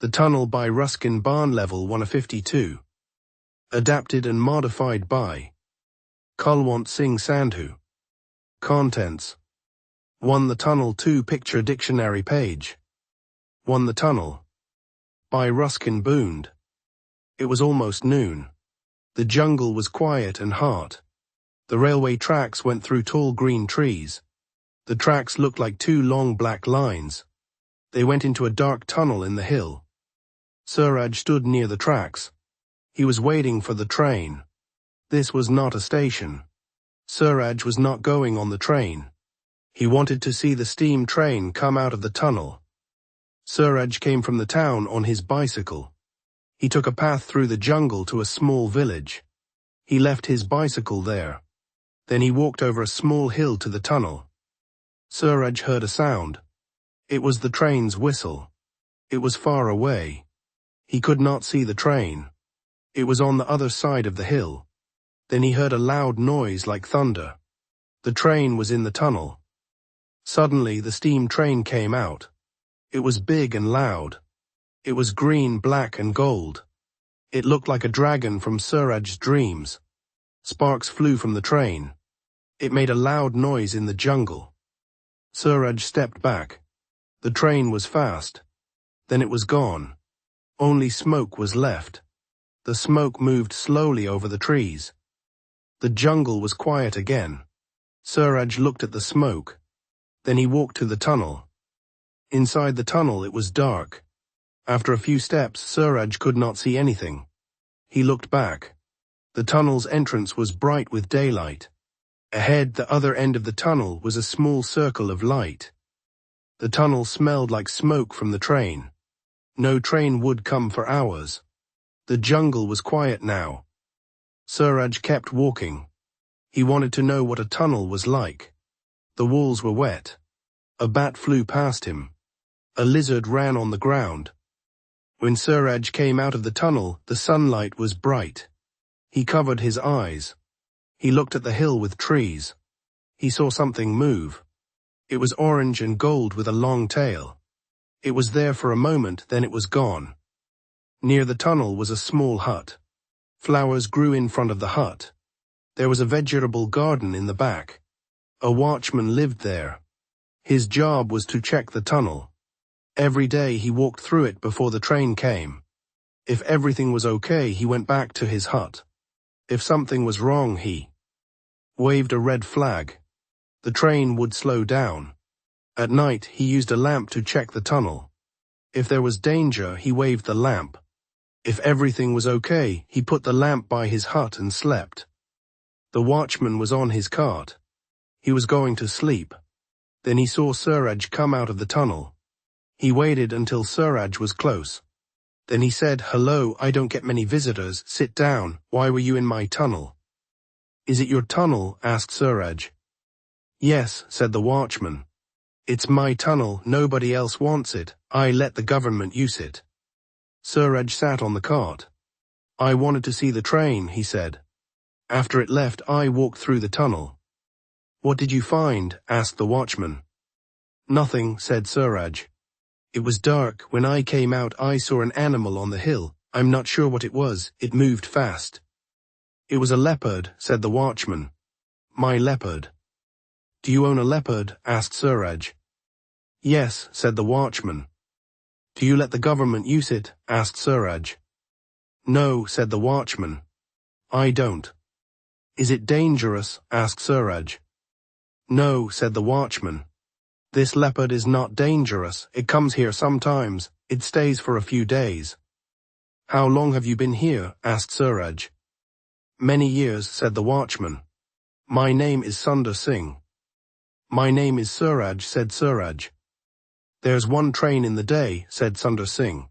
The Tunnel by Ruskin Bond Level 152. Adapted and modified by Kulwant Singh Sandhu. Contents: 1. The Tunnel. 2. Picture dictionary page. 1. The Tunnel. By Ruskin Bond. It was almost noon. The jungle was quiet and hot. The railway tracks went through tall green trees. The tracks looked like two long black lines. They went into a dark tunnel in the hill. Suraj stood near the tracks. He was waiting for the train. This was not a station. Suraj was not going on the train. He wanted to see the steam train come out of the tunnel. Suraj came from the town on his bicycle. He took a path through the jungle to a small village. He left his bicycle there. Then he walked over a small hill to the tunnel. Suraj heard a sound. It was the train's whistle. It was far away. He could not see the train. It was on the other side of the hill. Then he heard a loud noise like thunder. The train was in the tunnel. Suddenly the steam train came out. It was big and loud. It was green, black and gold. It looked like a dragon from Suraj's dreams. Sparks flew from the train. It made a loud noise in the jungle. Suraj stepped back. The train was fast. Then it was gone. Only smoke was left. The smoke moved slowly over the trees. The jungle was quiet again. Suraj looked at the smoke. Then he walked to the tunnel. Inside the tunnel it was dark. After a few steps, Suraj could not see anything. He looked back. The tunnel's entrance was bright with daylight. Ahead, the other end of the tunnel was a small circle of light. The tunnel smelled like smoke from the train. No train would come for hours. The jungle was quiet now. Suraj kept walking. He wanted to know what a tunnel was like. The walls were wet. A bat flew past him. A lizard ran on the ground. When Suraj came out of the tunnel, the sunlight was bright. He covered his eyes. He looked at the hill with trees. He saw something move. It was orange and gold with a long tail. It was there for a moment, then it was gone. Near the tunnel was a small hut. Flowers grew in front of the hut. There was a vegetable garden in the back. A watchman lived there. His job was to check the tunnel. Every day he walked through it before the train came. If everything was okay, he went back to his hut. If something was wrong, he waved a red flag. The train would slow down. At night, he used a lamp to check the tunnel. If there was danger, he waved the lamp. If everything was okay, he put the lamp by his hut and slept. The watchman was on his cart. He was going to sleep. Then he saw Suraj come out of the tunnel. He waited until Suraj was close. Then he said, "Hello, I don't get many visitors. Sit down. Why were you in my tunnel?" "Is it your tunnel?" asked Suraj. "Yes," said the watchman. "It's my tunnel, nobody else wants it. I let the government use it." Suraj sat on the cart. "I wanted to see the train," he said. "After it left, I walked through the tunnel." "What did you find?" asked the watchman. "Nothing," said Suraj. "It was dark. When I came out, I saw an animal on the hill. I'm not sure what it was. It moved fast." "It was a leopard," said the watchman. "My leopard." "Do you own a leopard?" asked Suraj. "Yes," said the watchman. "Do you let the government use it?" asked Suraj. "No," said the watchman. "I don't." "Is it dangerous?" asked Suraj. "No," said the watchman. "This leopard is not dangerous. It comes here sometimes. It stays for a few days." "How long have you been here?" asked Suraj. "Many years," said the watchman. "My name is Sundar Singh." "My name is Suraj," said Suraj. "There's one train in the day," said Sundar Singh.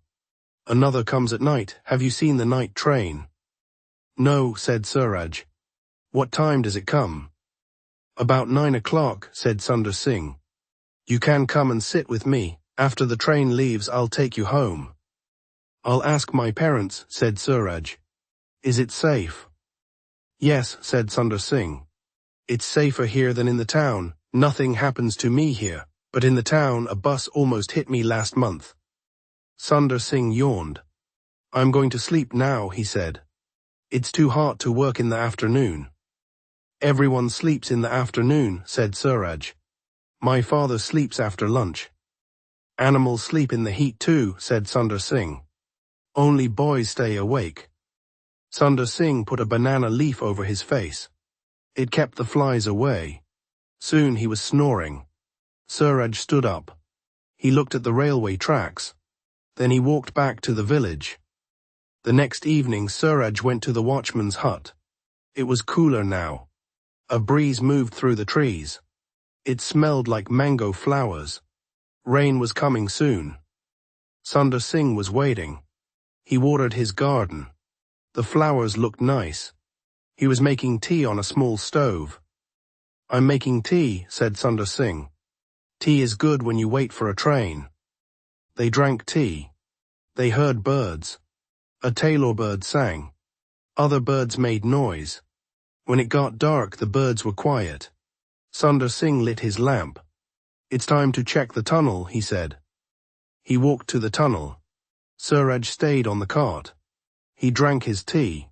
"Another comes at night. Have you seen the night train?" "No," said Suraj. "What time does it come?" "About 9 o'clock," said Sundar Singh. "You can come and sit with me. After the train leaves, I'll take you home." "I'll ask my parents," said Suraj. "Is it safe?" "Yes," said Sundar Singh. "It's safer here than in the town. Nothing happens to me here, but in the town a bus almost hit me last month." Sundar Singh yawned. I'm going to sleep now, he said. It's too hot to work in the afternoon. Everyone sleeps in the afternoon, said Suraj. My father sleeps after lunch. Animals sleep in the heat too, said Sundar Singh. Only boys stay awake. Sundar Singh put a banana leaf over his face. It kept the flies away. Soon he was snoring. Suraj stood up. He looked at the railway tracks. Then he walked back to the village. The next evening Suraj went to the watchman's hut. It was cooler now. A breeze moved through the trees. It smelled like mango flowers. Rain was coming soon. Sundar Singh was waiting. He watered his garden. The flowers looked nice. He was making tea on a small stove. I'm making tea, said Sundar Singh. Tea is good when you wait for a train. They drank tea. They heard birds. A tailor bird sang. Other birds made noise. When it got dark, the birds were quiet. Sundar Singh lit his lamp. It's time to check the tunnel, he said. He walked to the tunnel. Suraj stayed on the cart. He drank his tea.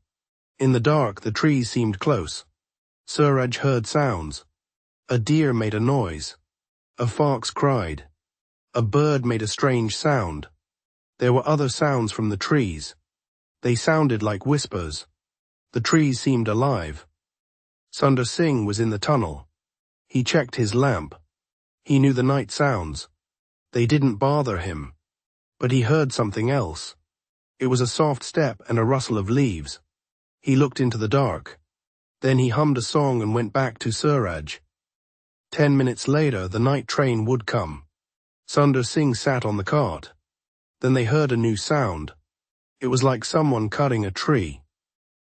In the dark, the trees seemed close. Suraj heard sounds. A deer made a noise. A fox cried. A bird made a strange sound. There were other sounds from the trees. They sounded like whispers. The trees seemed alive. Sundar Singh was in the tunnel. He checked his lamp. He knew the night sounds. They didn't bother him. But he heard something else. It was a soft step and a rustle of leaves. He looked into the dark. Then he hummed a song and went back to Suraj. 10 minutes later, the night train would come. Sundar Singh sat on the cart. Then they heard a new sound. It was like someone cutting a tree.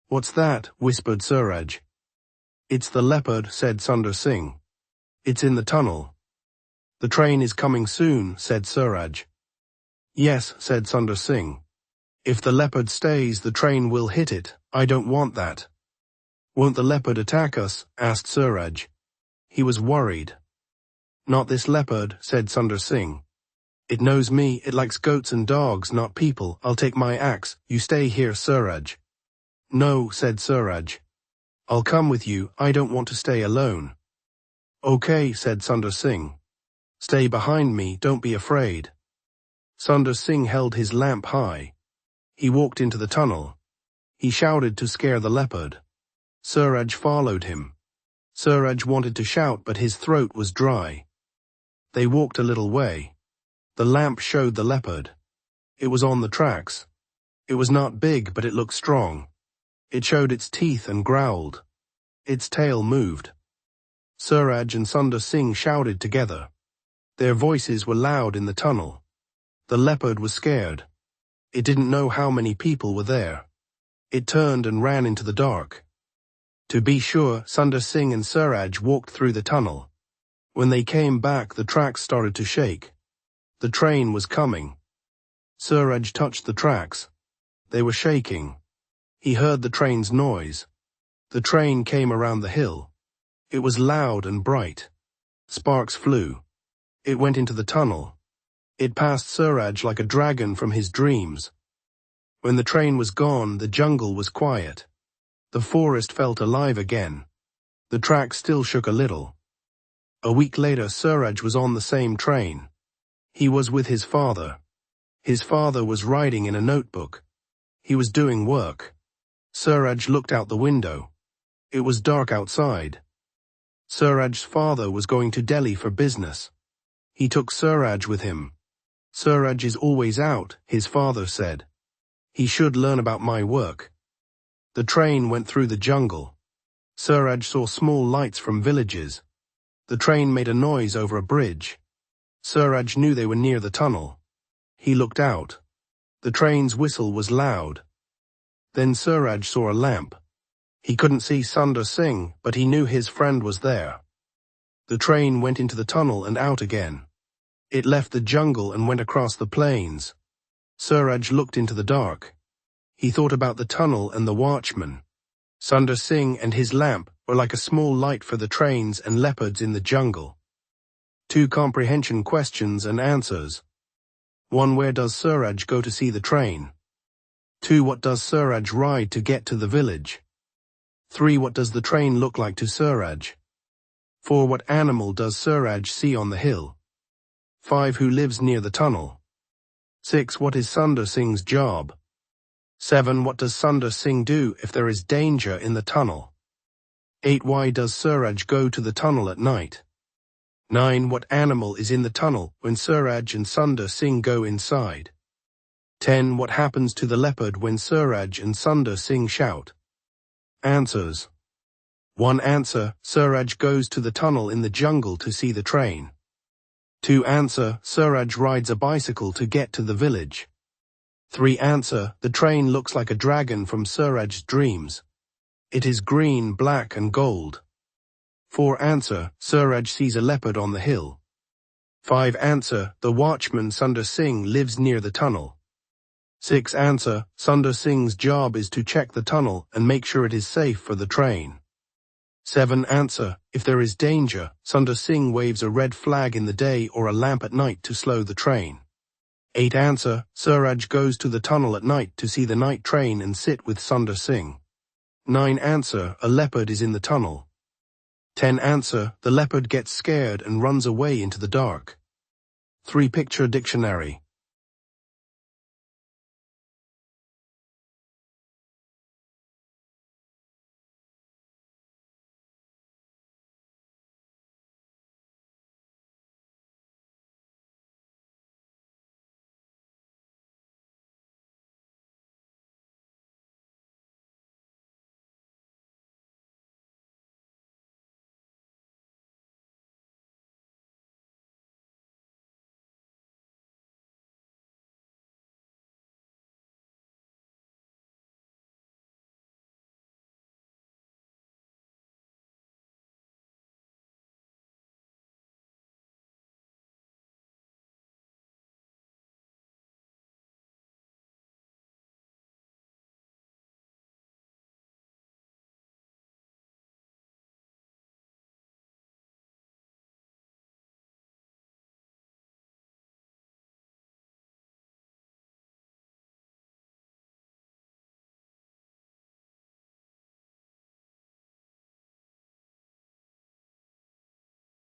What's that? Whispered Suraj. It's the leopard, said Sundar Singh. It's in the tunnel. The train is coming soon, said Suraj. Yes, said Sundar Singh. If the leopard stays, the train will hit it. I don't want that. Won't the leopard attack us? Asked Suraj. He was worried. Not this leopard, said Sundar Singh. It knows me. It likes goats and dogs, not people. I'll take my axe. You stay here, Suraj. No, said Suraj. I'll come with you. I don't want to stay alone. Okay, said Sundar Singh. Stay behind me. Don't be afraid. Sundar Singh held his lamp high. He walked into the tunnel. He shouted to scare the leopard. Suraj followed him. Suraj wanted to shout, but his throat was dry. They walked a little way. The lamp showed the leopard. It was on the tracks. It was not big, but it looked strong. It showed its teeth and growled. Its tail moved. Suraj and Sundar Singh shouted together. Their voices were loud in the tunnel. The leopard was scared. It didn't know how many people were there. It turned and ran into the dark. To be sure, Sundar Singh and Suraj walked through the tunnel. When they came back, the tracks started to shake. The train was coming. Suraj touched the tracks. They were shaking. He heard the train's noise. The train came around the hill. It was loud and bright. Sparks flew. It went into the tunnel. It passed Suraj like a dragon from his dreams. When the train was gone, the jungle was quiet. The forest felt alive again. The track still shook a little. A week later, Suraj was on the same train. He was with his father. His father was writing in a notebook. He was doing work. Suraj looked out the window. It was dark outside. Suraj's father was going to Delhi for business. He took Suraj with him. Suraj is always out, his father said. He should learn about my work. The train went through the jungle. Suraj saw small lights from villages. The train made a noise over a bridge. Suraj knew they were near the tunnel. He looked out. The train's whistle was loud. Then Suraj saw a lamp. He couldn't see Sundar Singh, but he knew his friend was there. The train went into the tunnel and out again. It left the jungle and went across the plains. Suraj looked into the dark. He thought about the tunnel and the watchman. Sundar Singh and his lamp were like a small light for the trains and leopards in the jungle. 2 comprehension questions and answers. 1. Where does Suraj go to see the train? 2. What does Suraj ride to get to the village? 3. What does the train look like to Suraj? 4. What animal does Suraj see on the hill? 5. Who lives near the tunnel? 6. What is Sundar Singh's job? 7. What does Sundar Singh do if there is danger in the tunnel? 8. Why does Suraj go to the tunnel at night? 9. What animal is in the tunnel when Suraj and Sundar Singh go inside? 10. What happens to the leopard when Suraj and Sundar Singh shout? Answers. 1. Answer, Suraj goes to the tunnel in the jungle to see the train. 2. Answer, Suraj rides a bicycle to get to the village. 3. Answer, the train looks like a dragon from Suraj's dreams. It is green, black and gold. 4. Answer, Suraj sees a leopard on the hill. 5. Answer, the watchman Sundar Singh lives near the tunnel. 6. Answer, Sundar Singh's job is to check the tunnel and make sure it is safe for the train. 7. Answer, if there is danger, Sundar Singh waves a red flag in the day or a lamp at night to slow the train. 8. Answer, Suraj goes to the tunnel at night to see the night train and sit with Sundar Singh. 9. Answer, a leopard is in the tunnel. 10. Answer, the leopard gets scared and runs away into the dark. 3. Picture dictionary.